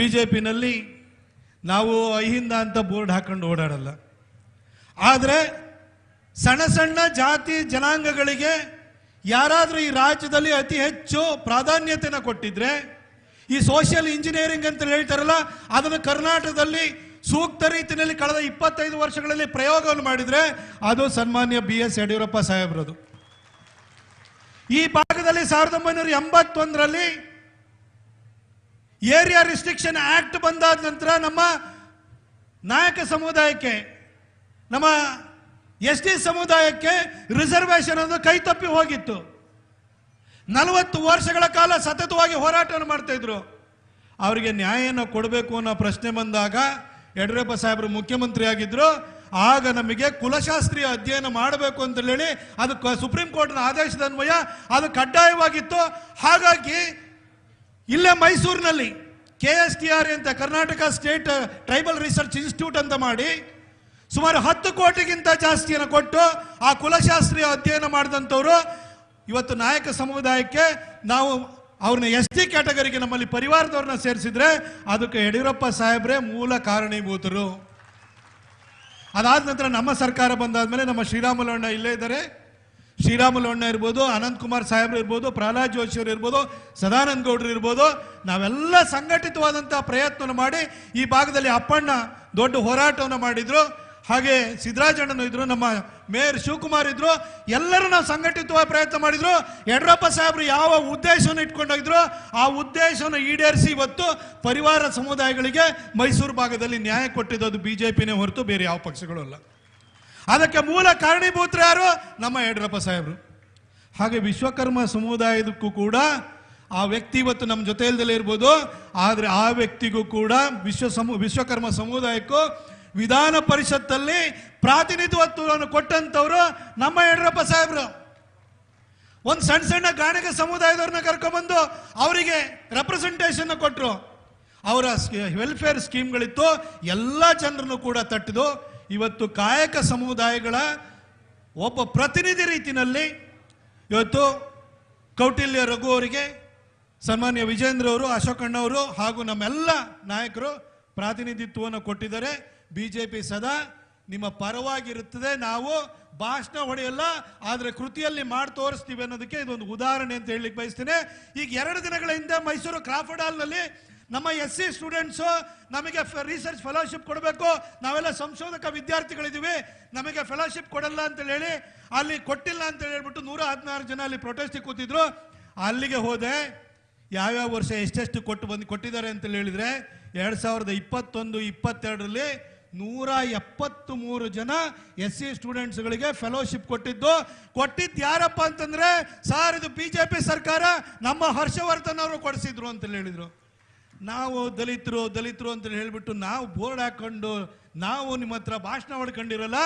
ಬಿಜೆಪಿನಲ್ಲಿ ನಾವು ಅಹಿಂದ ಅಂತ ಬೋರ್ಡ್ ಹಾಕೊಂಡು ಓಡಾಡಲ್ಲ. ಆದರೆ ಸಣ್ಣ ಸಣ್ಣ ಜಾತಿ ಜನಾಂಗಗಳಿಗೆ ಯಾರಾದರೂ ಈ ರಾಜ್ಯದಲ್ಲಿ ಅತಿ ಹೆಚ್ಚು ಪ್ರಾಧಾನ್ಯತೆಯನ್ನು ಕೊಟ್ಟಿದ್ರೆ, ಈ ಸೋಷಿಯಲ್ ಇಂಜಿನಿಯರಿಂಗ್ ಅಂತ ಹೇಳ್ತಾರಲ್ಲ, ಅದನ್ನು ಕರ್ನಾಟಕದಲ್ಲಿ ಸೂಕ್ತ ರೀತಿಯಲ್ಲಿ ಕಳೆದ 25 ವರ್ಷಗಳಲ್ಲಿ ಪ್ರಯೋಗವನ್ನು ಮಾಡಿದರೆ ಅದು ಸನ್ಮಾನ್ಯ BS ಯಡಿಯೂರಪ್ಪ ಸಾಹೇಬ್ರದು. ಈ ಭಾಗದಲ್ಲಿ 1981ರಲ್ಲಿ ಏರಿಯಾ ರಿಸ್ಟ್ರಿಕ್ಷನ್ ಆಕ್ಟ್ ಬಂದಾದ ನಂತರ ನಮ್ಮ ನಾಯಕ ಸಮುದಾಯಕ್ಕೆ, ನಮ್ಮ ST ಸಮುದಾಯಕ್ಕೆ ರಿಸರ್ವೇಶನ್ ಒಂದು ಕೈ ತಪ್ಪಿ ಹೋಗಿತ್ತು. 40 ವರ್ಷಗಳ ಕಾಲ ಸತತವಾಗಿ ಹೋರಾಟವನ್ನು ಮಾಡ್ತಾ ಇದ್ರು. ಅವರಿಗೆ ನ್ಯಾಯನ ಕೊಡಬೇಕು ಅನ್ನೋ ಪ್ರಶ್ನೆ ಬಂದಾಗ ಯಡಿಯೂರಪ್ಪ ಸಾಹೇಬರು ಮುಖ್ಯಮಂತ್ರಿ ಆಗಿದ್ರು. ಆಗ ನಮಗೆ ಕುಲಶಾಸ್ತ್ರೀಯ ಅಧ್ಯಯನ ಮಾಡಬೇಕು ಅಂತ ಹೇಳಿ ಅದು ಸುಪ್ರೀಂ ಕೋರ್ಟ್ನ ಆದೇಶದ ಅನ್ವಯ ಅದು ಕಡ್ಡಾಯವಾಗಿತ್ತು. ಹಾಗಾಗಿ ಇಲ್ಲೇ ಮೈಸೂರಿನಲ್ಲಿ KSTR ಅಂತ Karnataka state tribal research institute ಅಂತ ಮಾಡಿ ಸುಮಾರು 10 ಕೋಟಿಗಿಂತ ಜಾಸ್ತಿಯನ್ನು ಕೊಟ್ಟು ಆ ಕುಲಶಾಸ್ತ್ರೀಯ ಅಧ್ಯಯನ ಮಾಡಿದಂಥವ್ರು ಇವತ್ತು ನಾಯಕ ಸಮುದಾಯಕ್ಕೆ ನಾವು ಅವ್ರನ್ನ ST ಕ್ಯಾಟಗರಿಗೆ ನಮ್ಮಲ್ಲಿ ಪರಿವಾರದವ್ರನ್ನ ಸೇರಿಸಿದ್ರೆ ಅದಕ್ಕೆ ಯಡಿಯೂರಪ್ಪ ಸಾಹೇಬ್ರೆ ಮೂಲ ಕಾರಣೀಭೂತರು. ಅದಾದ ನಂತರ ನಮ್ಮ ಸರ್ಕಾರ ಬಂದಾದ್ಮೇಲೆ ನಮ್ಮ ಶ್ರೀರಾಮುಲು ಅಣ್ಣ ಇಲ್ಲೇ ಇದ್ದಾರೆ. ಶ್ರೀರಾಮುಲು ಅಣ್ಣ ಇರ್ಬೋದು, ಅನಂತಕುಮಾರ್ ಸಾಹೇಬ್ರು ಇರ್ಬೋದು, ಪ್ರಹ್ಲಾದ್ ಜೋಶಿ ಅವರು ಇರ್ಬೋದು, ಸದಾನಂದ ಗೌಡರು ಇರ್ಬೋದು, ನಾವೆಲ್ಲ ಸಂಘಟಿತವಾದಂಥ ಪ್ರಯತ್ನವನ್ನು ಮಾಡಿ ಈ ಭಾಗದಲ್ಲಿ ಅಪ್ಪಣ್ಣ ದೊಡ್ಡ ಹೋರಾಟವನ್ನು ಮಾಡಿದ್ರು. ಹಾಗೆ ಸಿದ್ದರಾಜಣ್ಣನು ಇದ್ರು, ನಮ್ಮ ಮೇಯರ್ ಶಿವಕುಮಾರ್ ಇದ್ರು. ಎಲ್ಲರೂ ನಾವು ಸಂಘಟಿತವಾಗಿ ಪ್ರಯತ್ನ ಮಾಡಿದ್ರು. ಯಡಿಯೂರಪ್ಪ ಸಾಹೇಬರು ಯಾವ ಉದ್ದೇಶವನ್ನು ಇಟ್ಕೊಂಡೋಗಿದ್ರು ಆ ಉದ್ದೇಶವನ್ನು ಈಡೇರಿಸಿ ಇವತ್ತು ಪರಿವಾರ ಸಮುದಾಯಗಳಿಗೆ ಮೈಸೂರು ಭಾಗದಲ್ಲಿ ನ್ಯಾಯ ಕೊಟ್ಟಿದ್ದು ಬಿಜೆಪಿನೇ ಹೊರತು ಬೇರೆ ಯಾವ ಪಕ್ಷಗಳು ಅಲ್ಲ. ಅದಕ್ಕೆ ಮೂಲ ಕಾರಣೀಭೂತರು ಯಾರು? ನಮ್ಮ ಯಡಿಯೂರಪ್ಪ ಸಾಹೇಬರು. ಹಾಗೆ ವಿಶ್ವಕರ್ಮ ಸಮುದಾಯದಕ್ಕೂ ಕೂಡ ಆ ವ್ಯಕ್ತಿ ಇವತ್ತು ನಮ್ಮ ಜೊತೆಯಲ್ಲೇ ಇರ್ಬೋದು, ಆದರೆ ಆ ವ್ಯಕ್ತಿಗೂ ಕೂಡ ವಿಶ್ವಕರ್ಮ ಸಮುದಾಯಕ್ಕೂ ವಿಧಾನ ಪರಿಷತ್ತಲ್ಲಿ ಪ್ರಾತಿನಿಧಿತ್ವವನ್ನು ಕೊಟ್ಟಂತವರು ನಮ್ಮ ಯಡಿಯೂರಪ್ಪ ಸಾಹೇಬರು. ಒಂದು ಸಣ್ಣ ಸಣ್ಣ ಗಾಣಿಗ ಸಮುದಾಯದವ್ರನ್ನ ಕರ್ಕೊಂಡ್ಬಂದು ಅವರಿಗೆ ರೆಪ್ರೆಸೆಂಟೇಷನ್ ಕೊಟ್ಟರು. ಅವರ ವೆಲ್ಫೇರ್ ಸ್ಕೀಮ್ಗಳಿತ್ತು, ಎಲ್ಲ ಜನರನ್ನು ಕೂಡ ತಟ್ಟಿದು ಇವತ್ತು ಕಾಯಕ ಸಮುದಾಯಗಳ ಒಬ್ಬ ಪ್ರತಿನಿಧಿ ರೀತಿಯಲ್ಲಿ ಇವತ್ತು ಕೌಟಿಲ್ಯ ರಘು ಅವರಿಗೆ, ಸನ್ಮಾನ್ಯ ವಿಜೇಂದ್ರ ಅವರು, ಅಶೋಕಣ್ಣವರು ಹಾಗೂ ನಮ್ಮೆಲ್ಲ ನಾಯಕರು ಪ್ರಾತಿನಿಧಿತ್ವವನ್ನು ಕೊಟ್ಟಿದ್ದಾರೆ. ಬಿಜೆಪಿ ಸದಾ ನಿಮ್ಮ ಪರವಾಗಿರುತ್ತದೆ. ನಾವು ಭಾಷಣ ಹೊಡೆಯಲ್ಲ, ಆದರೆ ಕೃತಿಯಲ್ಲಿ ಮಾಡಿ ತೋರಿಸ್ತೀವಿ ಅನ್ನೋದಕ್ಕೆ ಇದೊಂದು ಉದಾಹರಣೆ ಅಂತ ಹೇಳಲಿಕ್ಕೆ ಬಯಸ್ತೇನೆ. ಈಗ 2 ದಿನಗಳ ಹಿಂದೆ ಮೈಸೂರು ಕ್ರಾಫರ್ಡ್ ಹಾಲ್ನಲ್ಲಿ ನಮ್ಮ SC ಸ್ಟೂಡೆಂಟ್ಸು ನಮಗೆ ರಿಸರ್ಚ್ ಫೆಲೋಶಿಪ್ ಕೊಡಬೇಕು, ನಾವೆಲ್ಲ ಸಂಶೋಧಕ ವಿದ್ಯಾರ್ಥಿಗಳಿದ್ದೀವಿ, ನಮಗೆ ಫೆಲೋಶಿಪ್ ಕೊಡಲ್ಲ ಅಂತ ಹೇಳಿ ಅಲ್ಲಿ ಕೊಟ್ಟಿಲ್ಲ ಅಂತ ಹೇಳ್ಬಿಟ್ಟು 116 ಜನ ಅಲ್ಲಿ ಪ್ರೊಟೆಸ್ಟಿಗೆ ಕೂತಿದ್ರು. ಅಲ್ಲಿಗೆ ಹೋದೆ. ಯಾವ್ಯಾವ ವರ್ಷ ಎಷ್ಟೆಷ್ಟು ಕೊಟ್ಟಿದ್ದಾರೆ ಅಂತ ಹೇಳಿದ್ರೆ 2021-22ರಲ್ಲಿ 173 ಜನ SC ಸ್ಟೂಡೆಂಟ್ಸ್ಗಳಿಗೆ ಫೆಲೋಶಿಪ್ ಕೊಟ್ಟಿದ್ದು ಯಾರಪ್ಪ ಅಂತಂದ್ರೆ, ಸಾರ್ ಇದು ಬಿಜೆಪಿ ಸರ್ಕಾರ, ನಮ್ಮ ಹರ್ಷವರ್ಧನ್ ಅವರು ಕೊಡಿಸಿದ್ರು ಅಂತ ಹೇಳಿದ್ರು. ನಾವು ದಲಿತರು ಅಂತ ಹೇಳ್ಬಿಟ್ಟು ನಾವು ಬೋರ್ಡ್ ಹಾಕೊಂಡು ನಾವು ನಿಮ್ಮ ಹತ್ರ ಭಾಷಣ ಹೊಡ್ಕೊಂಡಿರಲ್ಲ,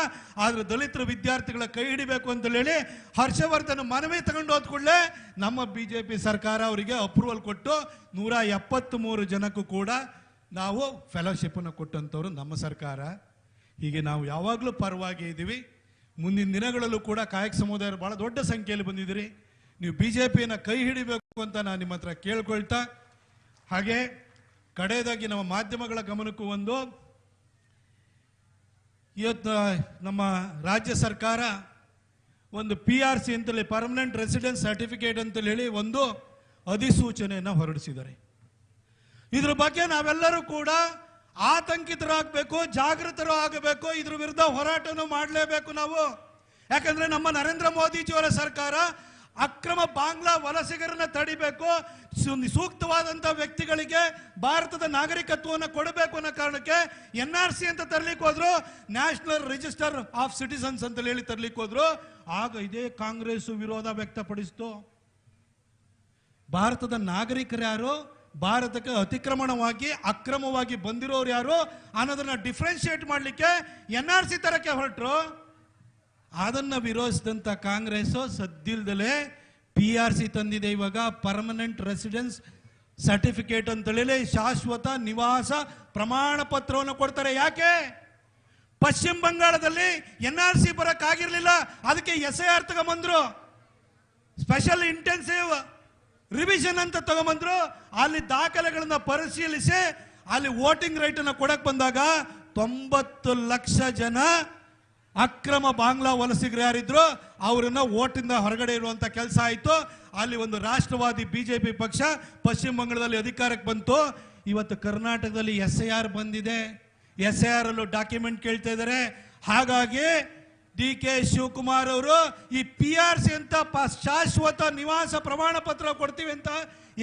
ಆದ್ರೆ ದಲಿತರ ವಿದ್ಯಾರ್ಥಿಗಳ ಕೈ ಹಿಡಿಬೇಕು ಅಂತ ಹೇಳಿ ಹರ್ಷವರ್ಧನ್ ಮನವಿ ತಗೊಂಡು ಹೋದ ಕೂಡಲೇ ನಮ್ಮ ಬಿಜೆಪಿ ಸರ್ಕಾರ ಅವರಿಗೆ ಅಪ್ರೂವಲ್ ಕೊಟ್ಟು 173 ಜನಕ್ಕೂ ಕೂಡ ನಾವು ಫೆಲೋಶಿಪ್ಪನ್ನು ಕೊಟ್ಟಂಥವ್ರು ನಮ್ಮ ಸರ್ಕಾರ. ಹೀಗೆ ನಾವು ಯಾವಾಗಲೂ ಪರವಾಗಿ ಇದ್ದೀವಿ. ಮುಂದಿನ ದಿನಗಳಲ್ಲೂ ಕೂಡ ಕಾಯಕ ಸಮುದಾಯರು ಬಹಳ ದೊಡ್ಡ ಸಂಖ್ಯೆಯಲ್ಲಿ ಬಂದಿದ್ದೀರಿ. ನೀವು ಬಿಜೆಪಿಯನ್ನು ಕೈ ಹಿಡಿಬೇಕು ಅಂತ ನಾನು ನಿಮ್ಮ ಹತ್ರ ಕೇಳ್ಕೊಳ್ತಾ, ಹಾಗೆ ಕಡೆಯದಾಗಿ ನಮ್ಮ ಮಾಧ್ಯಮಗಳ ಗಮನಕ್ಕೂ ಇವತ್ತು ನಮ್ಮ ರಾಜ್ಯ ಸರ್ಕಾರ ಒಂದು PRC ಅಂತೇಳಿ ಪರ್ಮನೆಂಟ್ ರೆಸಿಡೆನ್ಸ್ ಸರ್ಟಿಫಿಕೇಟ್ ಅಂತೇಳಿ ಹೇಳಿ ಒಂದು ಅಧಿಸೂಚನೆಯನ್ನು ಹೊರಡಿಸಿದ್ದಾರೆ. ಇದ್ರ ಬಗ್ಗೆ ನಾವೆಲ್ಲರೂ ಕೂಡ ಆತಂಕಿತರಾಗಬೇಕು, ಜಾಗೃತರು ಆಗಬೇಕು, ಇದ್ರ ವಿರುದ್ಧ ಹೋರಾಟವನ್ನು ಮಾಡಲೇಬೇಕು ನಾವು. ಯಾಕಂದ್ರೆ ನಮ್ಮ ನರೇಂದ್ರ ಮೋದಿಜಿಯವರ ಸರ್ಕಾರ ಅಕ್ರಮ ಬಾಂಗ್ಲಾ ವಲಸಿಗರನ್ನ ತಡಿಬೇಕು, ಸೂಕ್ತವಾದಂಥ ವ್ಯಕ್ತಿಗಳಿಗೆ ಭಾರತದ ನಾಗರಿಕತ್ವವನ್ನು ಕೊಡಬೇಕು ಅನ್ನೋ ಕಾರಣಕ್ಕೆ NRC ಅಂತ ತರಲಿಕ್ಕೆ ಹೋದ್ರು, ನ್ಯಾಷನಲ್ ರಿಜಿಸ್ಟರ್ ಆಫ್ ಸಿಟಿಸನ್ಸ್ ಅಂತ ಹೇಳಿ ತರಲಿಕ್ಕೆ ಹೋದ್ರು. ಆಗ ಇದೇ ಕಾಂಗ್ರೆಸ್ ವಿರೋಧ ವ್ಯಕ್ತಪಡಿಸಿತು. ಭಾರತದ ನಾಗರಿಕರು ಯಾರು, ಭಾರತಕ್ಕೆ ಅತಿಕ್ರಮಣವಾಗಿ ಅಕ್ರಮವಾಗಿ ಬಂದಿರೋರು ಯಾರು ಅನ್ನೋದನ್ನ ಡಿಫ್ರೆನ್ಶಿಯೇಟ್ ಮಾಡಲಿಕ್ಕೆ NRC ತರಕ್ಕೆ ಹೊರಟರು. ಅದನ್ನ ವಿರೋಧಿಸಿದಂಥ ಕಾಂಗ್ರೆಸ್ ಸದ್ದಿಲ್ದಲೇ PRC ತಂದಿದೆ. ಇವಾಗ ಪರ್ಮನೆಂಟ್ ರೆಸಿಡೆನ್ಸ್ ಸರ್ಟಿಫಿಕೇಟ್ ಅಂತೇಳಿ ಶಾಶ್ವತ ನಿವಾಸ ಪ್ರಮಾಣ ಪತ್ರವನ್ನು ಕೊಡ್ತಾರೆ. ಯಾಕೆ? ಪಶ್ಚಿಮ ಬಂಗಾಳದಲ್ಲಿ NRC ಬರಕ್ಕಾಗಿರ್ಲಿಲ್ಲ, ಅದಕ್ಕೆ SIR ತಗೊಂಬಂದ್ರು, ಸ್ಪೆಷಲ್ ಇಂಟೆನ್ಸಿವ್ ರಿವಿಷನ್ ಅಂತ ತಗೊಂಬಂದ್ರು. ಅಲ್ಲಿ ದಾಖಲೆಗಳನ್ನ ಪರಿಶೀಲಿಸಿ ಅಲ್ಲಿ ವೋಟಿಂಗ್ ರೈಟ್ ಅನ್ನು ಕೊಡಕ್ ಬಂದಾಗ 90 ಲಕ್ಷ ಜನ ಅಕ್ರಮ ಬಾಂಗ್ಲಾ ವಲಸಿಗರು ಯಾರಿದ್ರು ಅವರನ್ನ ವೋಟಿಂದ ಹೊರಗಡೆ ಇರುವಂತ ಕೆಲಸ ಆಯಿತು. ಅಲ್ಲಿ ಒಂದು ರಾಷ್ಟ್ರವಾದಿ ಬಿಜೆಪಿ ಪಕ್ಷ ಪಶ್ಚಿಮ ಬಂಗಾಳದಲ್ಲಿ ಅಧಿಕಾರಕ್ಕೆ ಬಂತು. ಇವತ್ತು ಕರ್ನಾಟಕದಲ್ಲಿ SIR ಬಂದಿದೆ. SIR ಅಲ್ಲೂ ಡಾಕ್ಯುಮೆಂಟ್ ಕೇಳ್ತಾ ಇದ್ದಾರೆ. ಹಾಗಾಗಿ DK ಶಿವಕುಮಾರ್ ಅವರು ಈ PRC ಅಂತ ಶಾಶ್ವತ ನಿವಾಸ ಪ್ರಮಾಣ ಪತ್ರ ಕೊಡ್ತೀವಿ ಅಂತ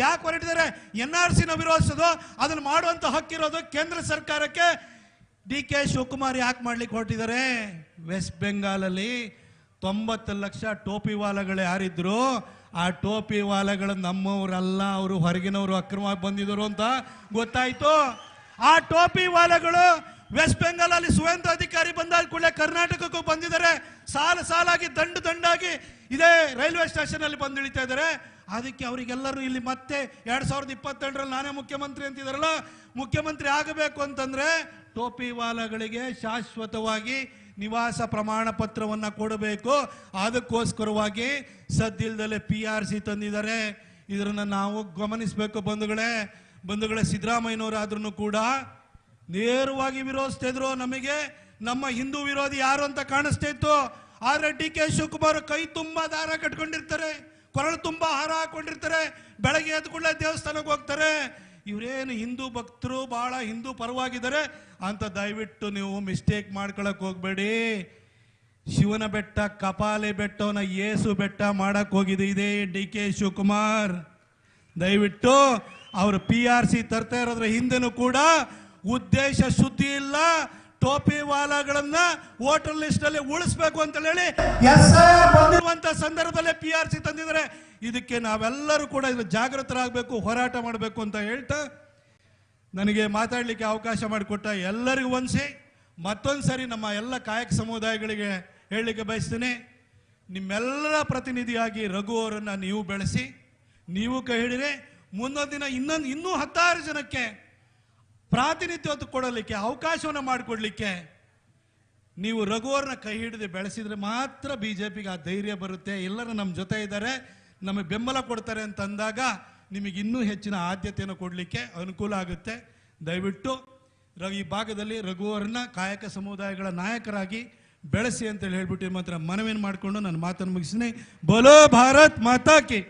ಯಾಕೆ ಹೊರಟಿದ್ದಾರೆ? NRC ನ ವಿರೋಧಿಸೋದು, ಅದನ್ನು ಮಾಡುವಂತ ಹಕ್ಕಿರೋದು ಕೇಂದ್ರ ಸರ್ಕಾರಕ್ಕೆ. DK ಶಿವಕುಮಾರ್ ಯಾಕೆ ಮಾಡ್ಲಿಕ್ಕೆ ಹೊರಟಿದ್ದಾರೆ? ವೆಸ್ಟ್ ಬೆಂಗಾಲಲ್ಲಿ 90 ಲಕ್ಷ ಟೋಪಿ ವಾಲಗಳು ಯಾರಿದ್ರು, ಆ ಟೋಪಿ ವಾಲಗಳು ನಮ್ಮವರಲ್ಲ, ಅವರು ಹೊರಗಿನವರು ಅಕ್ರಮವಾಗಿ ಬಂದಿದ್ರು ಅಂತ ಗೊತ್ತಾಯ್ತು. ಆ ಟೋಪಿ ವಾಲಗಳು ವೆಸ್ಟ್ ಬೆಂಗಾಲ್ ಅಲ್ಲಿ ಸುವೇಂದ್ರ ಅಧಿಕಾರಿ ಬಂದಾದ ಕೂಡಲೇ ಕರ್ನಾಟಕಕ್ಕೂ ಬಂದಿದ್ದಾರೆ. ಸಾಲಾಗಿ ದಂಡಾಗಿ ಇದೇ ರೈಲ್ವೆ ಸ್ಟೇಷನ್ ಅಲ್ಲಿ ಬಂದು ಇಳಿತಾ ಇದ್ದಾರೆ. ಅದಕ್ಕೆ ಅವರಿಗೆಲ್ಲರೂ ಇಲ್ಲಿ ಮತ್ತೆ 2022ರಲ್ಲಿ ನಾನೇ ಮುಖ್ಯಮಂತ್ರಿ ಅಂತಿದಾರಲ್ಲ, ಮುಖ್ಯಮಂತ್ರಿ ಆಗಬೇಕು ಅಂತಂದ್ರೆ ಟೋಪಿ ವಾಲಗಳಿಗೆ ಶಾಶ್ವತವಾಗಿ ನಿವಾಸ ಪ್ರಮಾಣ ಪತ್ರವನ್ನು ಕೊಡಬೇಕು. ಅದಕ್ಕೋಸ್ಕರವಾಗಿ ಸದ್ದಿಲ್ದಲ್ಲೇ PRC ತಂದಿದ್ದಾರೆ. ಇದನ್ನ ನಾವು ಗಮನಿಸಬೇಕು ಬಂಧುಗಳೇ. ಸಿದ್ದರಾಮಯ್ಯನವರಾದ್ರೂ ಕೂಡ ನೇರವಾಗಿ ವಿರೋಧಿಸ್ತಾ ಇದ್ರು. ನಮಗೆ ನಮ್ಮ ಹಿಂದೂ ವಿರೋಧಿ ಯಾರು ಅಂತ ಕಾಣಿಸ್ತಾ ಇತ್ತು. ಆದ್ರೆ DK ಶಿವಕುಮಾರ್ ಕೈ ತುಂಬಾ ದಾರ ಕಟ್ಕೊಂಡಿರ್ತಾರೆ, ಕೊರಳು ತುಂಬಾ ಹಾರ ಹಾಕೊಂಡಿರ್ತಾರೆ, ಬೆಳಗ್ಗೆ ಎದ್ದು ಕೂಡಲೇ ದೇವಸ್ಥಾನಕ್ಕೆ ಹೋಗ್ತಾರೆ. ಇವರೇನು ಹಿಂದೂ ಭಕ್ತರು, ಬಹಳ ಹಿಂದೂ ಪರವಾಗಿದ್ದಾರೆ ಅಂತ ದಯವಿಟ್ಟು ನೀವು ಮಿಸ್ಟೇಕ್ ಮಾಡ್ಕೊಳಕ್ ಹೋಗ್ಬೇಡಿ. ಶಿವನ ಬೆಟ್ಟ, ಕಪಾಲೆ ಬೆಟ್ಟವನ್ನ ಯೇಸು ಬೆಟ್ಟ ಮಾಡಕ್ ಹೋಗಿದೆ ಇದೇ DK ಶಿವಕುಮಾರ್. ದಯವಿಟ್ಟು ಅವರು PRC ತರ್ತಾ ಇರೋದ್ರ ಹಿಂದೆನೂ ಕೂಡ ಉದ್ದೇಶ ಶುದ್ಧಿ ಇಲ್ಲ. ಟೋಪಿ ವಾಲಾಗಳನ್ನ ವೋಟರ್ ಲಿಸ್ಟ್ ಅಲ್ಲಿ ಉಳಿಸಬೇಕು ಅಂತ ಹೇಳಿ ಬಂದಿರುವಂತ ಸಂದರ್ಭದಲ್ಲೇ PRC ತಂದಿದ್ದಾರೆ. ಇದಕ್ಕೆ ನಾವೆಲ್ಲರೂ ಕೂಡ ಜಾಗೃತರಾಗಬೇಕು, ಹೋರಾಟ ಮಾಡಬೇಕು ಅಂತ ಹೇಳ್ತಾ ನನಗೆ ಮಾತಾಡಲಿಕ್ಕೆ ಅವಕಾಶ ಮಾಡಿಕೊಟ್ಟ ಎಲ್ಲರಿಗೂ ಮತ್ತೊಂದು ಸರಿ ನಮ್ಮ ಎಲ್ಲ ಕಾಯಕ ಸಮುದಾಯಗಳಿಗೆ ಹೇಳಲಿಕ್ಕೆ ಬಯಸ್ತೀನಿ. ನಿಮ್ಮೆಲ್ಲರ ಪ್ರತಿನಿಧಿಯಾಗಿ ರಘು ಅವರನ್ನ ನೀವು ಬೆಳೆಸಿ, ನೀವು ಕೈ ಹಿಡಿರಿ. ಮುಂದೊಂದು ದಿನ ಇನ್ನೂ 10 ಜನಕ್ಕೆ ಪ್ರಾತಿನಿಧ್ಯ ಕೊಡಲಿಕ್ಕೆ ಅವಕಾಶವನ್ನು ಮಾಡಿಕೊಡ್ಲಿಕ್ಕೆ ನೀವು ರಘುವರನ್ನ ಕೈ ಹಿಡಿದು ಬೆಳೆಸಿದ್ರೆ ಮಾತ್ರ BJPಗೆ ಆ ಧೈರ್ಯ ಬರುತ್ತೆ. ಎಲ್ಲರೂ ನಮ್ಮ ಜೊತೆ ಇದ್ದಾರೆ, ನಮಗೆ ಬೆಂಬಲ ಕೊಡ್ತಾರೆ ಅಂತ ಅಂದಾಗ ನಿಮಗೆ ಇನ್ನೂ ಹೆಚ್ಚಿನ ಆದ್ಯತೆಯನ್ನು ಕೊಡಲಿಕ್ಕೆ ಅನುಕೂಲ ಆಗುತ್ತೆ. ದಯವಿಟ್ಟು ಈ ಭಾಗದಲ್ಲಿ ರಘುವರನ್ನ ಕಾಯಕ ಸಮುದಾಯಗಳ ನಾಯಕರಾಗಿ ಬೆಳೆಸಿ ಅಂತೇಳಿ ಹೇಳ್ಬಿಟ್ಟು ಮಾತ್ರ ಮನವಿಯನ್ನು ಮಾಡಿಕೊಂಡು ನನ್ನ ಮಾತನ್ನು ಮುಗಿಸ್ತೀನಿ. ಬೋಲೋ ಭಾರತ್ ಮಾತಾ ಕಿ.